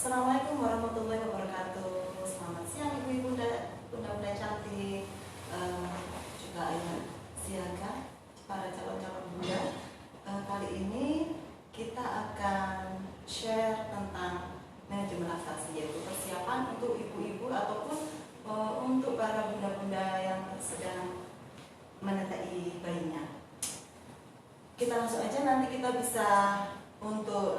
Assalamualaikum warahmatullahi wabarakatuh. Selamat siang ibu-ibu dan bunda-bunda cantik, juga ayah siaga para calon-calon bunda. Kali ini kita akan share tentang manajemen laktasi, yaitu persiapan untuk ibu-ibu ataupun untuk para bunda-bunda yang sedang menyertai bayinya. Kita langsung aja, nanti kita bisa untuk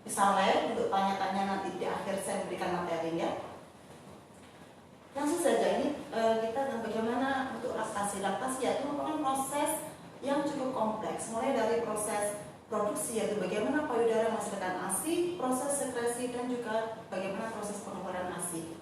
bisa live untuk tanya-tanya nanti di akhir saya berikan materinya. Langsung saja ini kita tentang bagaimana untuk laktasi. Laktasi yaitu merupakan proses yang cukup kompleks, mulai dari proses produksi yaitu bagaimana payudara menghasilkan ASI, proses sekresi dan juga bagaimana proses pengeluaran ASI.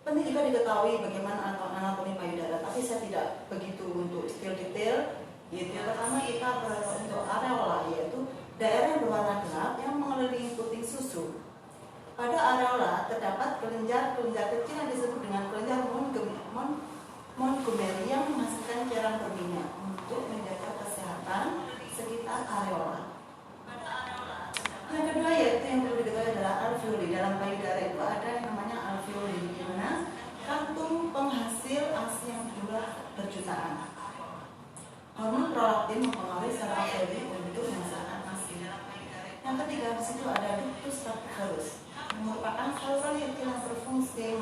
Penting juga diketahui bagaimana anatomi payudara, tapi saya tidak begitu untuk detail. Yang pertama kita untuk areola, yaitu daerah yang berwarna gelap yang mengelilingi puting susu. Pada areola terdapat kelenjar-kelenjar kecil yang disebut dengan kelenjar Montgomery yang menghasilkan cairan berminyak untuk menjaga kesehatan sekitar areola. Yang kedua yaitu yang perlu diketahui adalah alveoli. Dalam payudara itu ada yang namanya alveoli, di mana kantung penghasil ASI yang berjumlah berjutaan. Hormon prolaktin mempengaruhi sel alveoli untuk menghasilkan ASI. Yang ketiga di situ ada ductus lactiferus, merupakan saluran yang berfungsi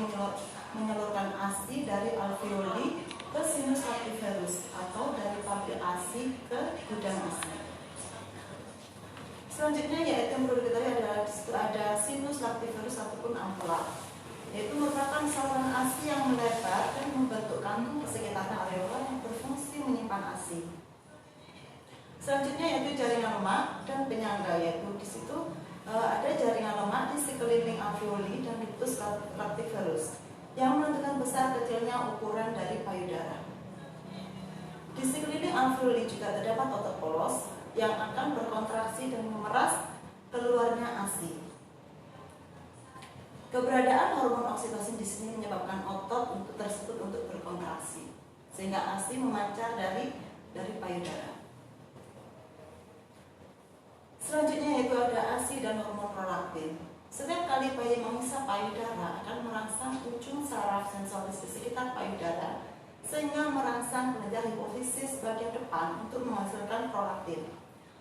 menyalurkan ASI dari alveoli ke sinus lactiferus atau dari pabrik ASI ke gudang ASI. Selanjutnya yaitu yang perlu diketahui ada sinus lactiferus ataupun ampula, yaitu merupakan saluran ASI yang melebar dan membentuk kantung di sekitar areola yang berfungsi menyimpan ASI. Selanjutnya yaitu jaringan lemak dan penyangga, yaitu di situ ada jaringan lemak di sekeliling alveoli dan ductus lactiferus yang menentukan besar kecilnya ukuran dari payudara. Di sekeliling alveoli juga terdapat otot polos yang akan berkontraksi dan memeras keluarnya ASI. Keberadaan hormon oksitosin di sini menyebabkan otot tersebut untuk berkontraksi sehingga ASI memancar dari payudara. Selanjutnya yaitu ada ASI dan hormon prolaktin. Setiap kali bayi mengisap payudara akan merangsang ujung saraf sensoris di sekitar payudara sehingga merangsang kelenjar hipofisis bagian depan untuk menghasilkan prolaktin.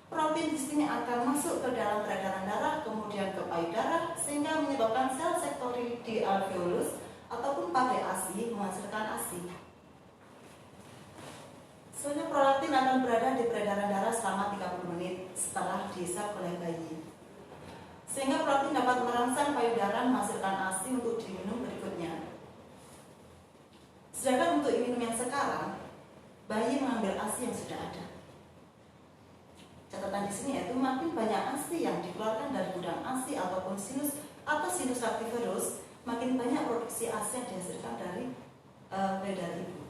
Prolaktin di sini akan masuk ke dalam peredaran darah kemudian ke payudara sehingga menyebabkan sel sektori di alveolus ataupun pabrik ASI menghasilkan ASI. Selanjutnya prolaktin akan berada di peredaran darah selama 30 menit setelah dihisap oleh bayi. Sehingga prolaktin dapat merangsang payudara menghasilkan ASI untuk diminum berikutnya. Sedangkan untuk minum yang sekarang, bayi mengambil ASI yang sudah ada. Catatan di sini yaitu makin banyak ASI yang dikeluarkan dari gudang ASI ataupun sinus lactiferus, makin banyak produksi ASI yang dihasilkan dari payudara ibu.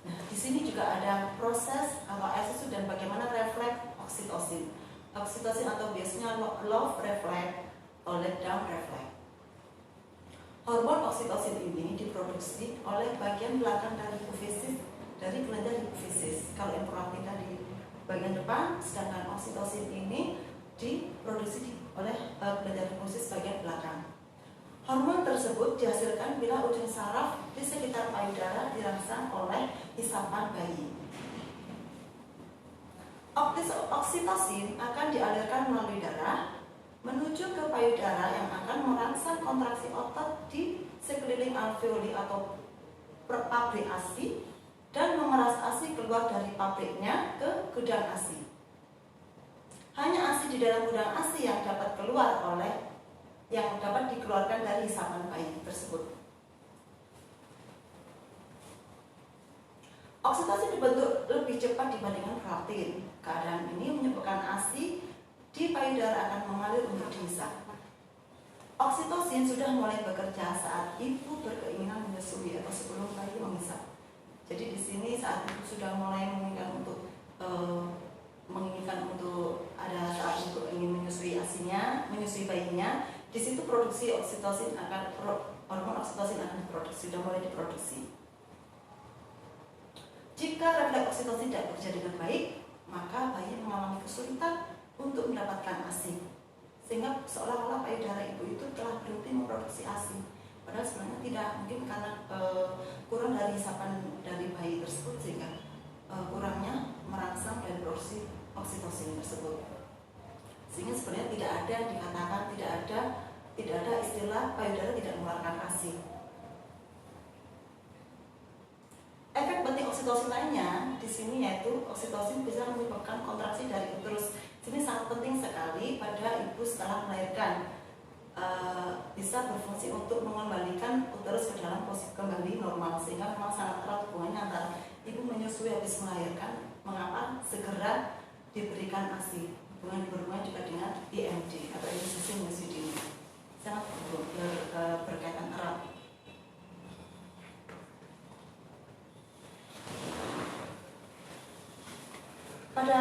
Nah, di sini juga ada proses awal susu dan bagaimana refleks oksitosin. Oksitosin atau biasanya love reflex atau let down reflex. Hormon oksitosin ini diproduksi oleh bagian belakang dari hipofisis, dari kelenjar hipofisis. Kalau yang prolaktin di bagian depan, sedangkan oksitosin ini diproduksi oleh kelenjar hipofisis bagian belakang. Hormon tersebut dihasilkan bila ujung saraf di sekitar payudara dirangsang oleh isapan bayi. Oksitosin akan dialirkan melalui darah menuju ke payudara yang akan merangsang kontraksi otot di sekeliling alveoli atau pabrik ASI dan memeras ASI keluar dari pabriknya ke gudang ASI. Hanya ASI di dalam gudang ASI yang dapat dikeluarkan dari isapan bayi tersebut. Oksitosin dibentuk lebih cepat dibandingkan prolaktin. Keadaan ini menyebabkan ASI di payudara akan mengalir untuk dihisap. Oksitosin sudah mulai bekerja saat ibu berkeinginan menyusui atau sebelum bayi mengisap. Jadi di sini saat ibu sudah mulai menginginkan untuk ada saat untuk ingin menyusui ASInya, menyusui bayinya, di situ produksi hormon oksitosin akan diproduksi, sudah mulai diproduksi. Jika refleks oksitosin tidak bekerja dengan baik, maka bayi mengalami kesulitan untuk mendapatkan ASI, sehingga seolah-olah payudara ibu itu telah berhenti memproduksi ASI. Padahal sebenarnya tidak, mungkin karena kurang dari isapan dari bayi tersebut, sehingga kurangnya merangsang dari produksi oksitosin tersebut. Sehingga sebenarnya tidak ada dikatakan tidak ada istilah payudara tidak mengeluarkan ASI. Efek penting oksitosin lainnya di sini yaitu oksitosin bisa menyebabkan kontraksi dari uterus. Ini sangat penting sekali pada ibu setelah melahirkan, bisa berfungsi untuk mengembalikan uterus ke dalam posisi kembali normal, sehingga memang sangat erat hubungannya antara ibu menyusui habis melahirkan. Mengapa segera diberikan ASI? Berhubungan juga dengan IMD atau imunisasi menyusui dini, sangat berkaitan erat. Pada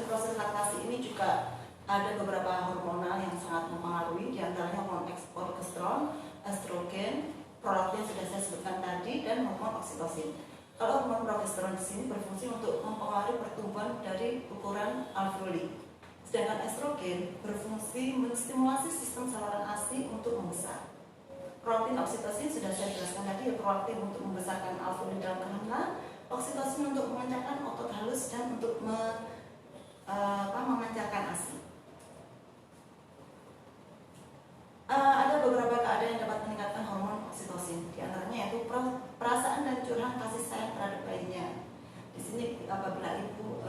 proses laktasi ini juga ada beberapa hormonal yang sangat mempengaruhi, diantaranya hormon progesteron, estrogen, prolaktin sudah saya sebutkan tadi, dan hormon oksitosin. Kalau hormon progesteron di sini berfungsi untuk mempengaruhi pertumbuhan dari ukuran alveoli, sedangkan estrogen berfungsi menstimulasi sistem saluran ASI untuk membesar. Prolaktin oksitosin sudah saya jelaskan tadi, prolaktin untuk membesarkan alveoli dalam kehamilan, oksitosin untuk mengencangkan otot halus dan untuk memancarkan ASI. Ada beberapa keadaan yang dapat meningkatkan hormon oksitosin, diantaranya yaitu perasaan dan curahan kasih sayang terhadap bayinya. Di sini apabila ibu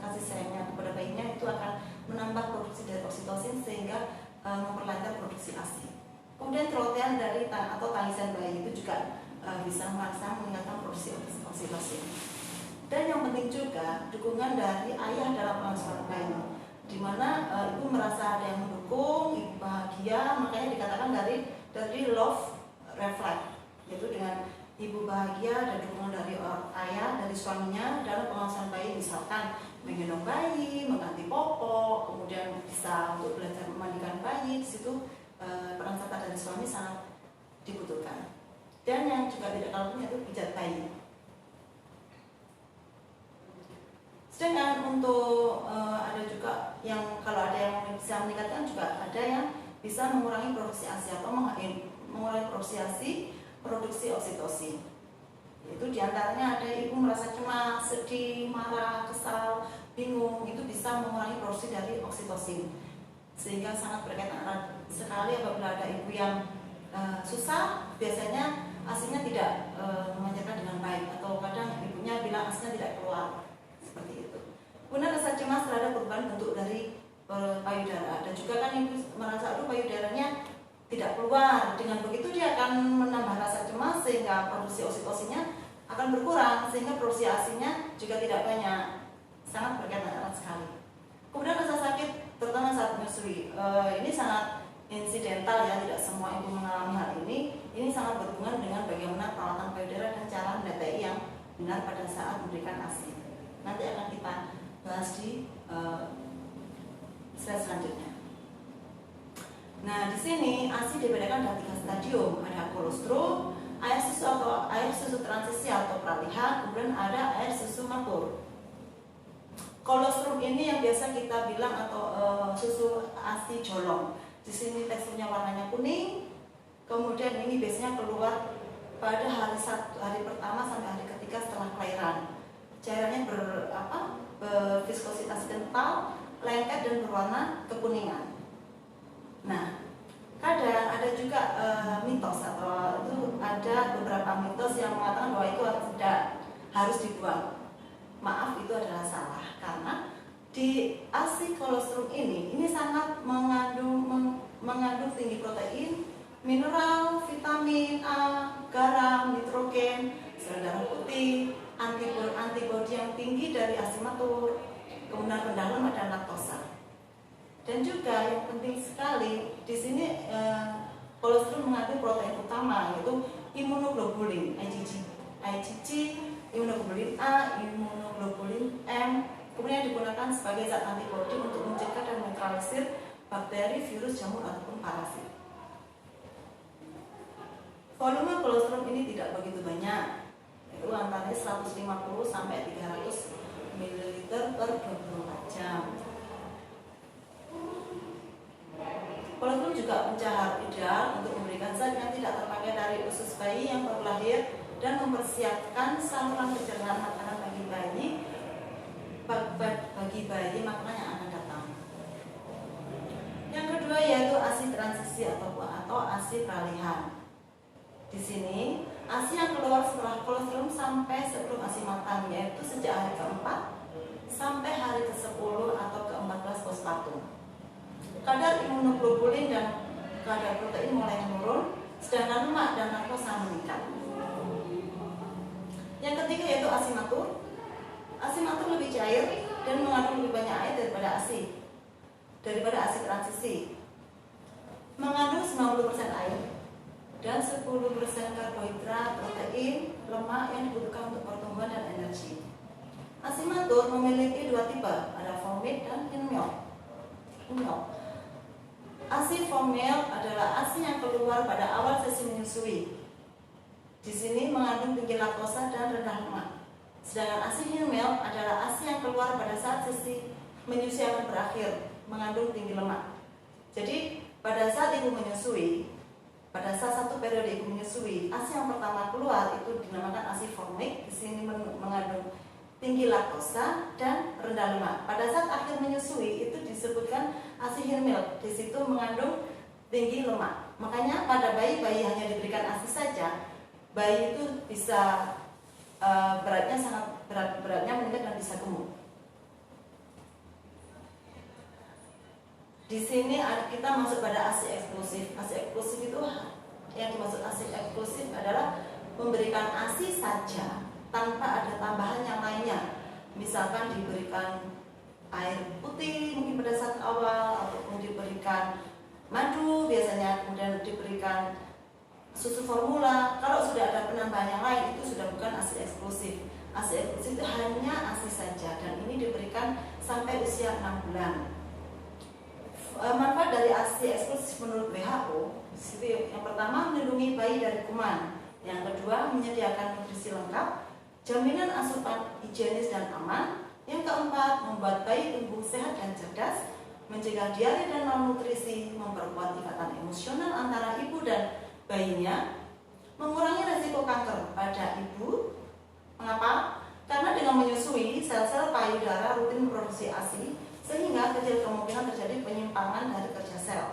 kasih sayangnya kepada bayinya, itu akan menambah produksi dari oksitosin sehingga memperlancar produksi ASI. Kemudian celotehan dari atau tangisan bayi itu juga bisa merangsang meningkatkan produksi oksitosin. Dan yang penting juga dukungan dari ayah dalam pengasuhan bayi, di mana ibu merasa ada yang mendukung, ibu bahagia, makanya dikatakan dari love reflect, yaitu dengan ibu bahagia dan dukungan dari ayah, dari suaminya dalam pengasuhan bayi, misalkan menggendong bayi, mengganti popok, kemudian bisa untuk belajar memandikan bayi. Di situ peran serta dari suami sangat dibutuhkan. Dan yang juga tidak kalah penting itu pijat bayi. Sedangkan untuk ada juga yang kalau ada yang bisa meningkatkan, juga ada yang bisa mengurangi produksi ASI atau mengurangi produksi oksitosin. Itu diantaranya ada ibu merasa cemas, sedih, marah, kesal, bingung, itu bisa mengurangi produksi dari oksitosin, sehingga sangat berkaitan erat sekali. Apabila ada ibu yang susah, biasanya ASInya tidak memancarkan dengan baik, atau kadang ibunya bilang ASInya tidak keluar, seperti itu. Kemudian rasa cemas terhadap perubahan bentuk dari payudara, dan juga kan ibu merasa aduh payudaranya tidak keluar. Dengan begitu dia akan menambah rasa cemas, sehingga produksi oksitosinnya akan berkurang, sehingga produksi ASInya juga tidak banyak. Sangat berkaitan erat sekali. Kemudian rasa sakit terutama saat menyusui, ini sangat insidental ya, tidak semua ibu mengalami hal ini. Ini sangat berhubungan dengan bagaimana perawatan payudara dan cara mendatai yang benar pada saat memberikan ASI. Nanti akan kita bahas di slide selanjutnya. Nah, di sini ASI dibedakan dalam 3 stadium. Ada kolostrum, air susu transisi atau peralihan, kemudian ada air susu matur. Kolostrum ini yang biasa kita bilang atau susu ASI jolong. Di sini teksturnya warnanya kuning. Kemudian ini biasanya keluar pada hari pertama sampai hari ketiga setelah kelahiran. Cairannya berviskositas kental, lengket dan berwarna kekuningan. Nah, kadang ada juga mitos atau itu ada beberapa mitos yang mengatakan bahwa itu tidak harus dibuang. Maaf, itu adalah salah, karena di ASI kolostrum ini sangat mengandung tinggi protein, mineral, vitamin A, garam, nitrogen, sel darah putih, antibodi yang tinggi dari ASI matur, kemudian rendah lemak dan laktosa. Dan juga yang penting sekali di sini kolostrum mengandung protein utama, yaitu imunoglobulin IgG, imunoglobulin A, imunoglobulin M. Kemudian digunakan sebagai zat antibodi untuk mencegah dan menetralisir bakteri, virus, jamur ataupun parasit. Volume kolostrum ini tidak begitu banyak, yaitu antara 150 sampai 300 ideal untuk memberikan zat yang tidak terpakai dari usus bayi yang baru lahir dan mempersiapkan saluran pencernaan makanan bagi bayi makanan yang akan datang. Yang kedua yaitu ASI transisi atau ASI peralihan. Di sini ASI yang keluar setelah kolostrum sampai sebelum ASI matang, yaitu sejak hari ke-4 sampai hari ke-10 atau ke-14 postpartum. Kadar imunoglobulin dan kadar protein mulai menurun, sedangkan lemak dan laktosa meningkat. Yang ketiga yaitu ASI matur. ASI matur lebih cair dan mengandung lebih banyak air daripada ASI transisi. Mengandung 90% air dan 10% karbohidrat, protein, lemak yang dibutuhkan untuk pertumbuhan dan energi. ASI matur memiliki dua tipe, ada foam milk dan thin milk. ASI foam milk adalah ASI yang keluar pada awal sesi menyusui. Di sini mengandung tinggi laktosa dan rendah lemak. Sedangkan ASI thin milk adalah ASI yang keluar pada saat sesi menyusui akan berakhir, mengandung tinggi lemak. Jadi pada saat ibu menyusui, pada saat satu periode ibu menyusui, ASI yang pertama keluar itu dinamakan ASI foam milk. Di sini mengandung tinggi laktosa dan rendah lemak. Pada saat akhir menyusui itu disebutkan ASI thin milk. Di situ mengandung tinggi lemak. Makanya pada bayi hanya diberikan ASI saja, bayi itu bisa beratnya meningkat dan bisa gemuk. Di sini kita masuk pada ASI eksklusif. ASI eksklusif itu yang dimaksud ASI eksklusif adalah memberikan ASI saja tanpa ada tambahan yang lainnya. Misalkan diberikan air putih mungkin pada saat awal, ataupun diberikan madu biasanya, kemudian diberikan susu formula. Kalau sudah ada penambahan yang lain itu sudah bukan ASI eksklusif. ASI eksklusif itu hanya ASI saja dan ini diberikan sampai usia 6 bulan. Manfaat dari ASI eksklusif menurut WHO, yang pertama melindungi bayi dari kuman, yang kedua menyediakan nutrisi lengkap, jaminan asupan higienis dan aman, yang keempat membuat bayi tumbuh sehat dan cerdas, mencegah diare dan malnutrisi, memperkuat ikatan emosional antara ibu dan bayinya, mengurangi resiko kanker pada ibu. Mengapa? Karena dengan menyusui, sel-sel payudara rutin memproduksi ASI, sehingga kecil kemungkinan terjadi penyimpangan dari kerja sel.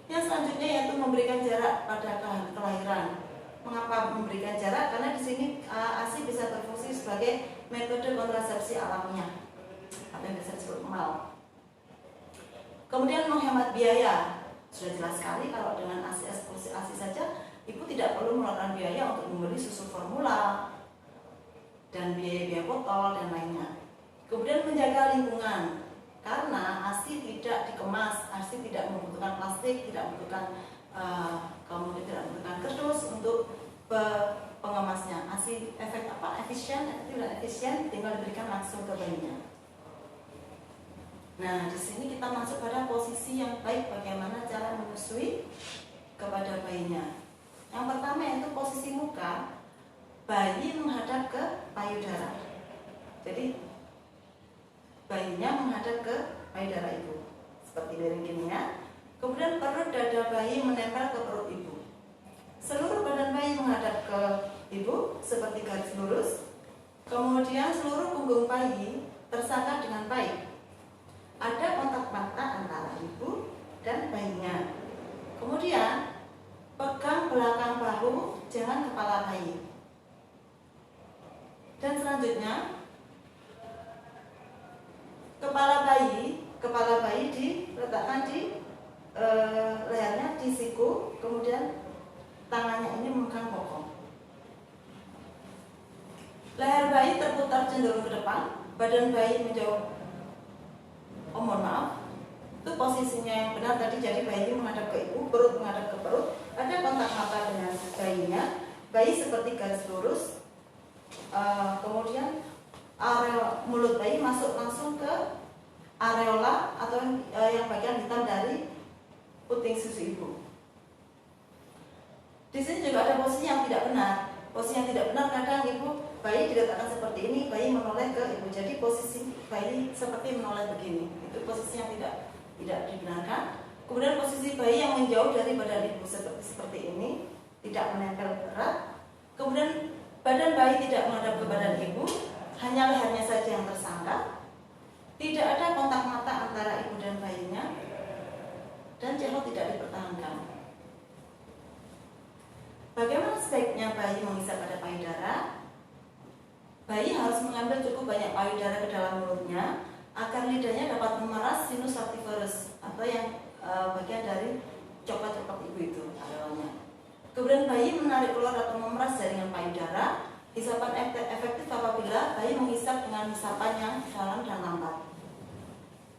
Yang selanjutnya yaitu memberikan jarak pada kelahiran. Mengapa memberikan jarak? Karena di sini ASI bisa berfungsi sebagai metode kontrasepsi alamiah, atau yang biasa disebut MAL. Kemudian menghemat biaya. Sudah jelas sekali kalau dengan ASI eksklusif ASI saja, ibu tidak perlu mengeluarkan biaya untuk membeli susu formula dan biaya-biaya botol dan lainnya. Kemudian menjaga lingkungan. Karena ASI tidak dikemas, ASI tidak membutuhkan plastik, tidak membutuhkan kemudian tidak membutuhkan kardus untuk pengemasnya. ASI efektif dan efisien, tinggal diberikan langsung ke bayinya. Nah, di sini kita masuk pada posisi yang baik, bagaimana cara menyusui kepada bayinya. Yang pertama yaitu posisi muka, bayi menghadap ke payudara. Jadi bayinya menghadap ke payudara ibu seperti miring gini ya. Kemudian perut dada bayi menempel ke perut ibu. Seluruh badan bayi menghadap ke ibu seperti garis lurus. Kemudian seluruh punggung bayi tersangka dengan baik. Ada kontak mata antara ibu dan bayinya. Kemudian pegang belakang bahu, jangan kepala bayi. Dan selanjutnya kepala bayi diletakkan di lehernya, di siku, kemudian tangannya ini memegang bokong. Leher bayi terputar cenderung ke depan, badan bayi menjauh. Mohon maaf, itu posisinya yang benar tadi. Jadi bayi menghadap ke ibu, perut menghadap ke perut, ada kontak mata dengan bayinya, bayi seperti garis lurus. Kemudian areola mulut bayi masuk langsung ke areola atau yang bagian hitam dari puting susu ibu. Di sini juga ada posisi yang tidak benar. Posisi yang tidak benar kadang bayi diletakkan seperti ini, bayi menoleh ke ibu. Jadi posisi bayi seperti menoleh begini. Itu posisi yang tidak dibenarkan. Kemudian posisi bayi yang menjauh dari badan ibu seperti ini, tidak menempel erat. Kemudian badan bayi tidak menghadap ke badan ibu, hanya lehernya saja yang tersangkat. Tidak ada kontak mata antara ibu dan bayinya, dan celo tidak dipertahankan. Bagaimana sebaiknya bayi menghisap pada payudara? Bayi harus mengambil cukup banyak payudara ke dalam mulutnya agar lidahnya dapat memeras sinus lactiferus atau yang bagian dari coklat-coklat ibu itu adalah. Kemudian bayi menarik keluar atau memeras jaringan payudara. Hisapan efektif apabila bayi menghisap dengan hisapan yang dalam dan lambat.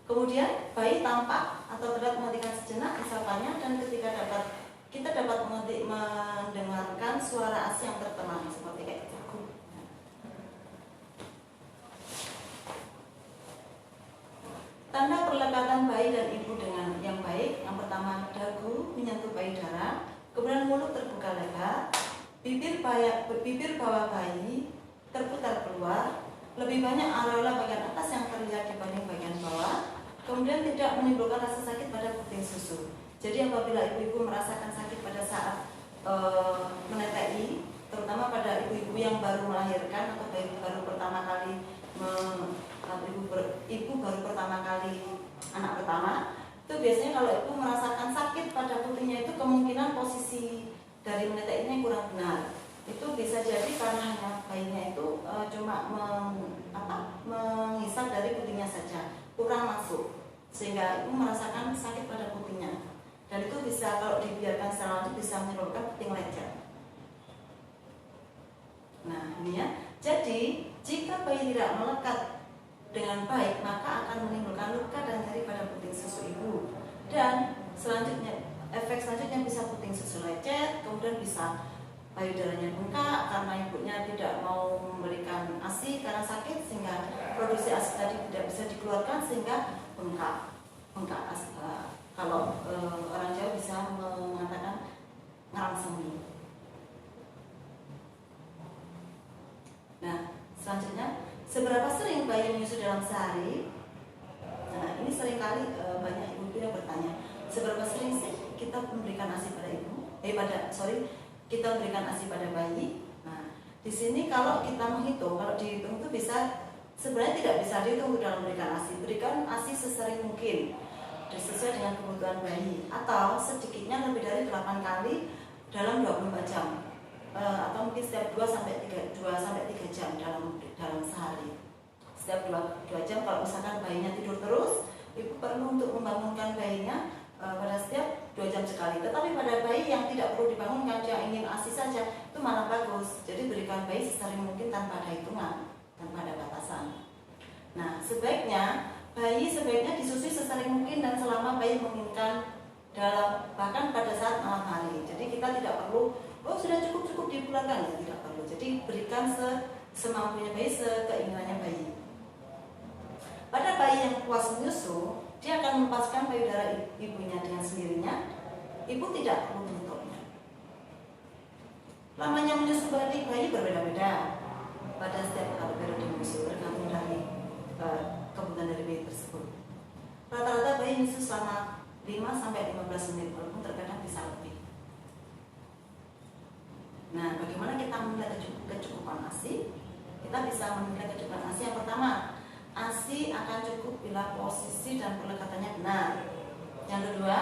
Kemudian bayi tampak atau terlihat menghentikan sejenak hisapannya, dan ketika kita dapat mendengarkan suara ASI yang tertenang seperti kayak gitu. Tanda perlekatan bayi dan ibu dengan yang baik, yang pertama dagu menyentuh payudara, kemudian mulut terbuka lebar, bibir bawah bayi terputar keluar, lebih banyak areola bagian atas yang terlihat dibanding bagian bawah, kemudian tidak menimbulkan rasa sakit pada puting susu. Jadi apabila ibu-ibu merasakan sakit pada saat menetei, terutama pada ibu-ibu yang baru melahirkan atau baru pertama kali ibu baru pertama kali anak pertama, itu biasanya kalau ibu merasakan sakit pada putingnya, itu kemungkinan posisi dari meneteinya kurang benar. Itu bisa jadi karena hanya bayinya itu cuma menghisap dari putingnya saja, kurang masuk, sehingga ibu merasakan sakit pada putingnya. Dan itu bisa, kalau dibiarkan secara lanjut, bisa menyebabkan puting lecet. Nah ini ya, jadi jika bayi tidak melekat dengan baik, maka akan menimbulkan luka dan nyeri pada puting susu ibu. Dan selanjutnya, efek selanjutnya bisa puting susu lecet, kemudian bisa payudaranya bengkak karena ibunya tidak mau memberikan ASI karena sakit, sehingga produksi ASI tadi tidak bisa dikeluarkan sehingga bengkak ASI. Kalau orang Jawa bisa mengatakan ngerangsemi. Nah, selanjutnya, seberapa sering bayi menyusu dalam sehari? Nah, ini seringkali banyak ibu yang bertanya, seberapa sering sih kita memberikan ASI pada ibu? Kita memberikan ASI pada bayi. Nah, di sini kalau kita menghitung, kalau dihitung itu bisa, sebenarnya tidak bisa dihitung dalam memberikan ASI. Berikan ASI sesering mungkin, sesuai dengan kebutuhan bayi, atau sedikitnya lebih dari 8 kali dalam 24 jam, atau mungkin setiap 2 sampai 3 jam dalam sehari. Setiap 2 jam, kalau misalkan bayinya tidur terus, ibu perlu untuk membangunkan bayinya pada setiap 2 jam sekali. Tetapi pada bayi yang tidak perlu dibangunkan, yang ingin ASI saja, itu malah bagus. Jadi berikan bayi sesering mungkin tanpa ada hitungan, tanpa ada batasan. Nah, bayi sebaiknya disusui sesering mungkin dan selama bayi menginginkan, bahkan pada saat malam hari. Jadi kita tidak perlu, sudah cukup dipulangkan, ya tidak perlu. Jadi berikan semampunya bayi, sekeinginannya bayi. Pada bayi yang puas menyusu, dia akan melepaskan payudara ibunya dengan sendirinya. Ibu tidak perlu menyentuhnya. Lamanya menyusu bayi berbeda-beda pada setiap periode menyusu, tergantung dari kebutuhan dari bayi tersebut. Rata-rata bayi menyusu selama 5-15 menit, walaupun terkadang bisa lebih. Nah, bagaimana kita menilai kecukupan ASI? Kita bisa menilai kecukupan ASI. Yang pertama, ASI akan cukup bila posisi dan pelekatannya benar. Yang kedua,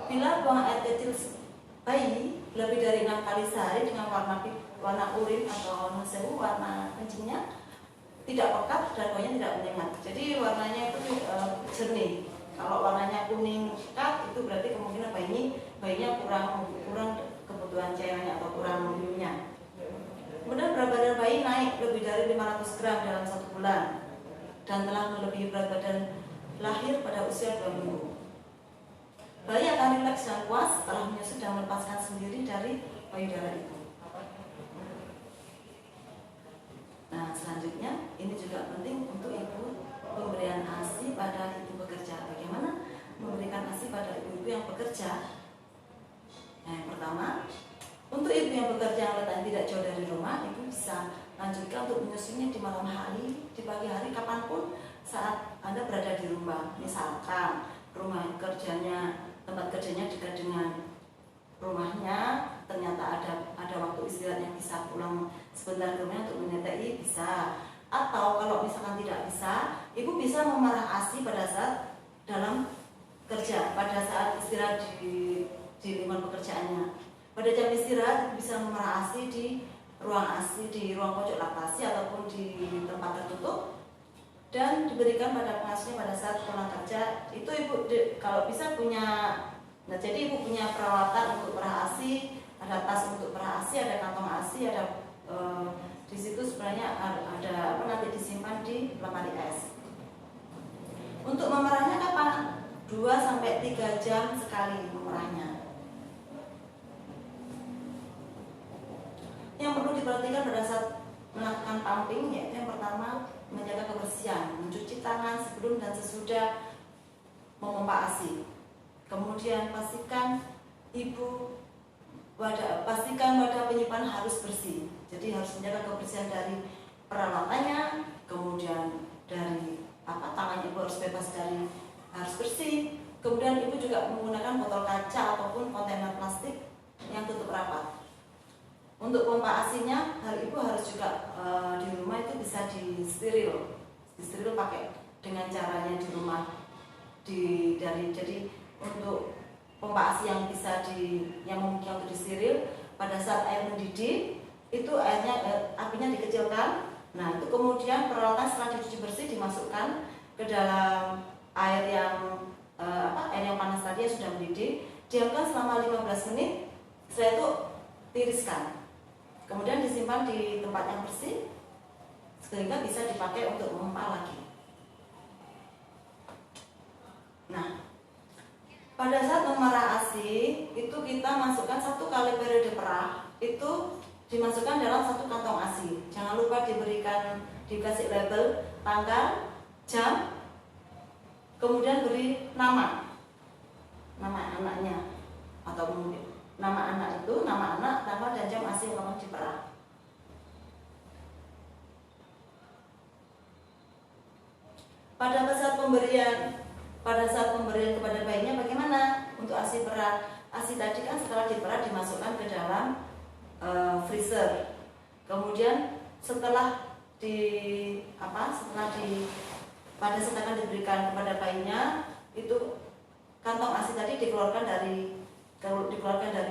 bila buang air kecil bayi lebih dari 6 kali sehari dengan warna urin atau warna kencingnya tidak pekat dan baunya tidak menyengat. Jadi warnanya itu jernih. Kalau warnanya kuning pekat, itu berarti kemungkinan bayinya kurang kebutuhan cairannya atau kurang minumnya. Kemudian berat badan bayi naik lebih dari 500 gram dalam 1 bulan dan telah melebihi berat badan lahir pada usia 2 minggu. Bayi akan rileks dan puas setelah menyusu dan melepaskan sendiri dari payudara itu. Nah, selanjutnya ini juga penting untuk ibu, pemberian ASI pada ibu bekerja. Bagaimana memberikan ASI pada ibu-ibu yang bekerja? Nah, yang pertama, untuk ibu yang bekerja yang letaknya tidak jauh dari rumah, ibu bisa lanjutkan untuk menyusunya di malam hari, di pagi hari, kapanpun saat Anda berada di rumah. Misalkan rumah kerjanya tempat kerjanya dekat dengan rumahnya, ternyata ada waktu istirahat yang bisa pulang sebentar ke rumah untuk menyertai, bisa. Atau kalau misalkan tidak bisa, ibu bisa memarah ASI pada saat dalam kerja, pada saat istirahat di lingkungan pekerjaannya. Pada jam istirahat ibu bisa memarah ASI di ruang ASI, di ruang pojok laktasi ataupun di tempat tertutup, dan diberikan pada pengasuhnya pada saat pulang kerja. Itu ibu kalau bisa punya. Nah, jadi ibu punya peralatan untuk perah ASI, ada tas untuk perah ASI, ada kantong ASI, ada di situ sebenarnya ada apa nanti disimpan di lemari es. Untuk memerahnya kapan? 2-3 jam sekali memerahnya. Yang perlu diperhatikan pada saat melakukan pumping yaitu yang pertama menjaga kebersihan, mencuci tangan sebelum dan sesudah memompa ASI. Kemudian pastikan wadah penyimpanan harus bersih. Jadi harus menjaga kebersihan dari peralatannya, kemudian dari tangan ibu harus bebas dari, harus bersih. Kemudian ibu juga menggunakan botol kaca ataupun kontainer plastik yang tutup rapat. Untuk pompa ASI-nya, ibu harus juga di rumah itu bisa disteril pakai dengan caranya di rumah jadi untuk pompa ASI yang bisa yang memungkinkan untuk disteril, pada saat air mendidih itu apinya dikecilkan. Nah, itu kemudian peralatan setelah dicuci bersih dimasukkan ke dalam air yang panas tadi yang sudah mendidih, diamkan selama 15 menit. Setelah itu tiriskan. Kemudian disimpan di tempat yang bersih sehingga bisa dipakai untuk memompa lagi. Nah, pada saat memerah ASI itu kita masukkan 1 kali periode perah itu dimasukkan dalam 1 kantong ASI. Jangan lupa dikasih label tanggal, jam, kemudian beri nama anaknya atau nama anak itu, nama anak, tanggal dan jam ASI yang akan diperah. Pada saat pemberian kepada bayinya bagaimana untuk ASI perah? ASI tadi kan setelah diperah dimasukkan ke dalam freezer. Kemudian setelah pada saat akan diberikan kepada bayinya itu kantong ASI tadi dikeluarkan dari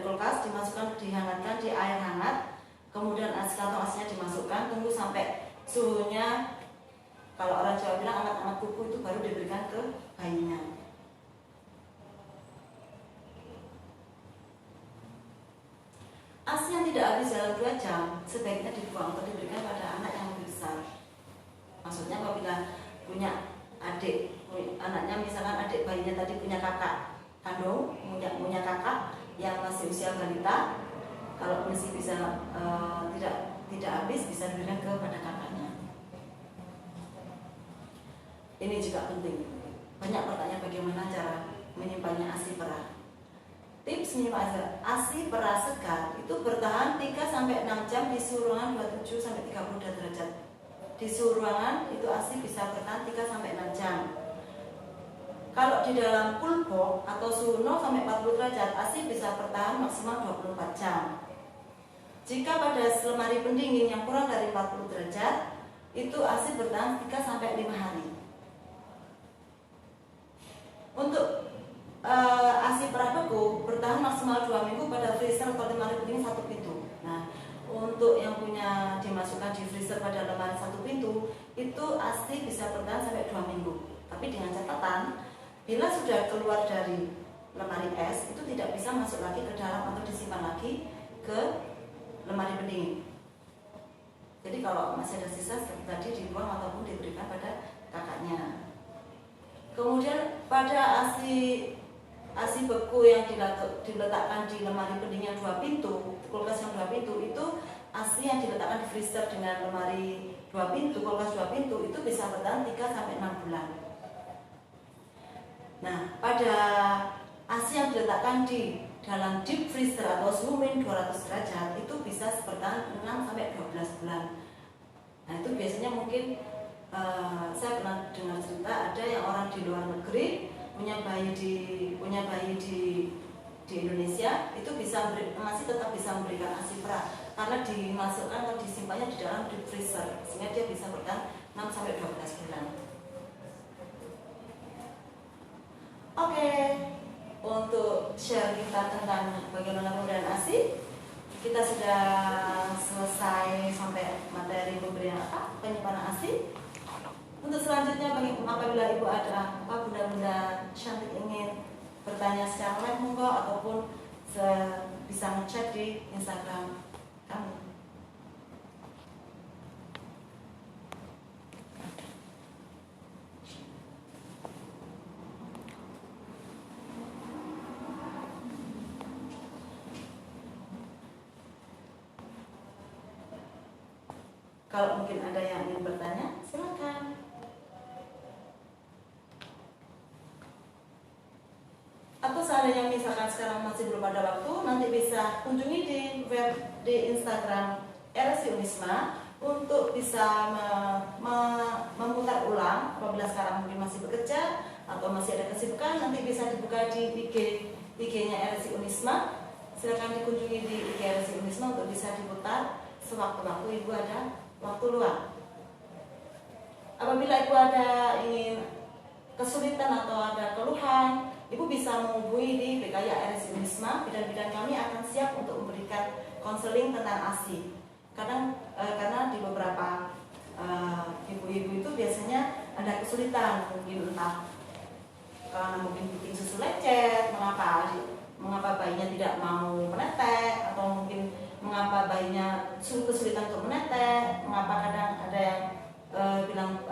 kulkas, dihangatkan di air hangat. Kemudian kantong ASI-nya dimasukkan, tunggu sampai suhunya, kalau orang Jawa bilang hangat-hangat kuku, itu baru diberikan ke bayinya. ASI yang tidak habis dalam 2 jam sebaiknya dibuang atau diberikan pada anak yang lebih besar. Maksudnya apabila punya anaknya, misalkan adik bayinya tadi punya kakak kandung, punya kakak yang masih usia balita, kalau masih bisa tidak habis bisa diberikan kepada kakaknya. Ini juga penting. Banyak pertanyaan bagaimana cara menyimpannya ASI perah. Tips menyimpan ASI perah segar itu bertahan 3-6 jam di suhu ruangan 27-30 derajat. Di suhu ruangan itu ASI bisa bertahan 3-6 jam. Kalau di dalam cool box atau suhu 0-40 derajat, ASI bisa bertahan maksimal 24 jam. Jika pada lemari pendingin yang kurang dari 40 derajat, itu ASI bertahan 3-5 hari. Untuk ASI perah beku bertahan maksimal 2 minggu pada freezer atau lemari pendingin 1 pintu. Nah, untuk yang punya dimasukkan di freezer pada lemari 1 pintu, itu ASI bisa bertahan sampai 2 minggu. Tapi dengan catatan, bila sudah keluar dari lemari es, itu tidak bisa masuk lagi ke dalam atau disimpan lagi ke lemari pendingin. Jadi kalau masih ada sisa seperti tadi dibuang ataupun diberikan pada kakaknya. Kemudian pada ASI beku yang diletakkan di lemari pendingin 2 pintu, kulkas yang 2 pintu, itu ASI yang diletakkan di freezer dengan lemari 2 pintu, kulkas 2 pintu, itu bisa bertahan 3-6 bulan. Nah, pada ASI yang diletakkan di dalam deep freezer atau suhu min 200 derajat itu bisa bertahan 6-12 bulan. Nah, itu biasanya mungkin saya pernah dengar cerita ada yang orang di luar negeri punya bayi di Indonesia itu masih tetap bisa memberikan ASI pra karena dimasukkan atau disimpannya di dalam deep freezer sehingga dia bisa bertahan 6 sampai 12 bulan. Oke, untuk share kita tentang bagaimana pemberian ASI kita sudah selesai sampai materi pemberian penyimpanan ASI. Untuk selanjutnya apabila ibu ada bunda-bunda cantik ingin bertanya secara live monggo ataupun bisa ngechat di Instagram kami. Kalau mungkin ada yang ingin bertanya, silakan. Atau seandainya misalkan sekarang masih belum ada waktu, nanti bisa kunjungi di Instagram RSI Unisma untuk bisa memutar ulang apabila sekarang mungkin masih bekerja atau masih ada kesibukan, nanti bisa dibuka di IG-nya RSI Unisma. Silakan dikunjungi di IG RSI Unisma untuk bisa diputar sewaktu-waktu ibu ada waktu luang. Apabila ibu ada ingin kesulitan atau ada keluhan, ibu bisa menghubungi di BKY RSI Unisma. Bidan-bidan kami akan siap untuk memberikan konseling tentang ASI. Karena di beberapa ibu-ibu itu biasanya ada kesulitan, mungkin entah karena mungkin bikin susu lecet, mengapa bayinya tidak mau menetek, atau mungkin mengapa bayinya kesulitan untuk menetek, mengapa kadang ada yang bilang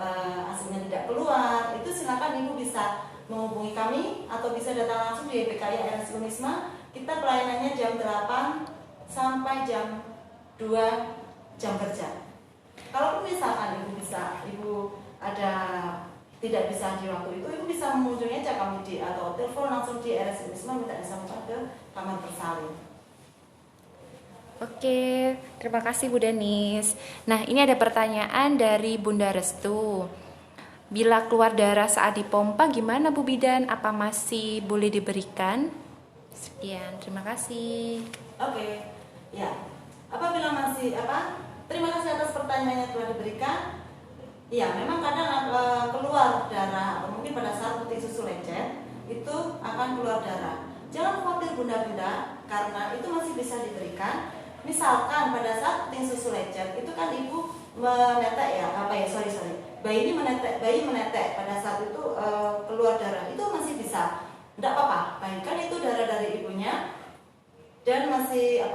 ASInya tidak keluar. Itu silakan ibu bisa menghubungi kami atau bisa datang langsung di BKY RSI Unisma. Kita pelayanannya jam 8 sampai jam 2 jam kerja. Kalaupun misalkan ibu ada tidak bisa di waktu itu, ibu bisa mengunjungi aja kami atau telepon langsung di RSI Unisma minta disampaikan ke kamar bersalin. Oke, terima kasih Bu Denis. Nah, ini ada pertanyaan dari Bunda Restu. Bila keluar darah saat dipompa gimana Bu Bidan? Apa masih boleh diberikan? Sekian, terima kasih. Oke, ya. Apabila masih terima kasih atas pertanyaannya yang telah diberikan. Ya, memang kadang keluar darah atau mungkin pada saat petik susu lecet itu akan keluar darah. Jangan khawatir bunda-bunda karena itu masih bisa diberikan. Misalkan pada saat petik susu lecet itu kan ibu menetek bayi menetek pada saat itu keluar darah itu masih bisa, tidak apa-apa, bahkan itu darah dari ibunya dan masih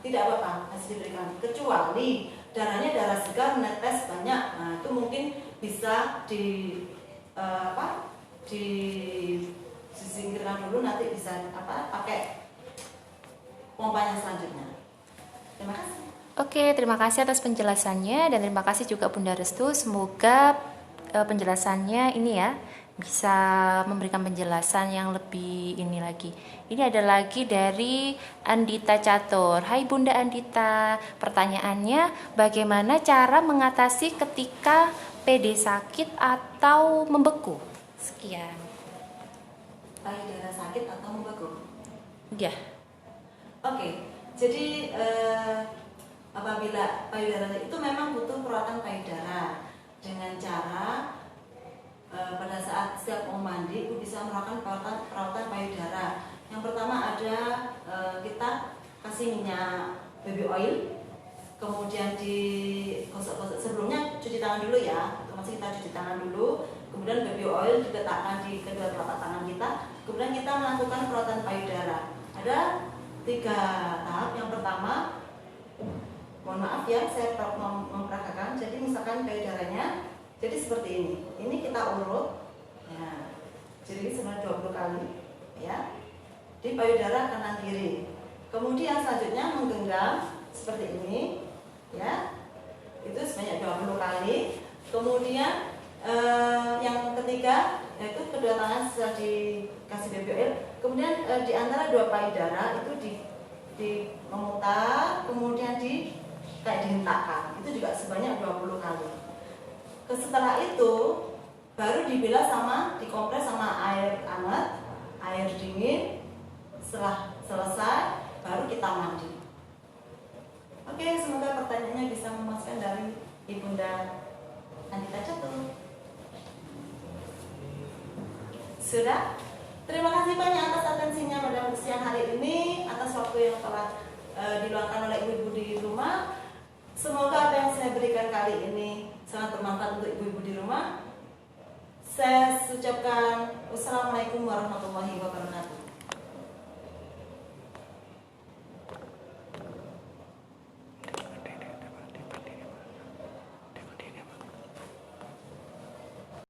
tidak apa-apa, masih diberikan, kecuali darahnya darah segar menetes banyak. Nah itu mungkin bisa disingkirkan dulu, nanti bisa pakai pompanya selanjutnya. Terima kasih. Oke, terima kasih atas penjelasannya dan terima kasih juga Bunda Restu. Semoga penjelasannya ini ya bisa memberikan penjelasan yang lebih ini lagi. Ini ada lagi dari Andita Catur. Hai Bunda Andita, pertanyaannya bagaimana cara mengatasi ketika PD sakit atau membeku? Sekian. Payudara sakit atau membeku? Ya. Oke, jadi apabila payudara itu memang butuh perawatan payudara dengan cara pada saat setiap mau mandi itu bisa melakukan perawatan payudara. Yang pertama ada kita kasih minyak baby oil, kemudian digosok-gosok, sebelumnya cuci tangan dulu ya, masih kita cuci tangan dulu, kemudian baby oil diletakkan di kedua telapak tangan kita, kemudian kita melakukan perawatan payudara. Ada 3 tahap. Yang pertama, mohon maaf ya saya memperagakan, jadi misalkan payudaranya jadi seperti ini kita urut ya, jadi sebanyak 20 kali ya di payudara kanan kiri. Kemudian selanjutnya menggenggam seperti ini ya, itu sebanyak 20 kali. Kemudian yang ketiga yaitu kedua tangan setelah dikasih baby oil, kemudian di antara 2 payudara itu di memutar, kemudian kayak dihentakkan, itu juga sebanyak 20 kali. Setelah itu baru dibilas sama dikompres sama air hangat, air dingin. Setelah selesai baru kita mandi. Oke, semoga pertanyaannya bisa memuaskan dari Ibunda Andita Catur. Sudah? Terima kasih banyak atas atensinya pada siang hari ini, atas waktu yang telah diluangkan oleh ibu-ibu di rumah. Semoga apa yang saya berikan kali ini sangat bermanfaat untuk ibu-ibu di rumah. Saya ucapkan wassalamualaikum warahmatullahi wabarakatuh.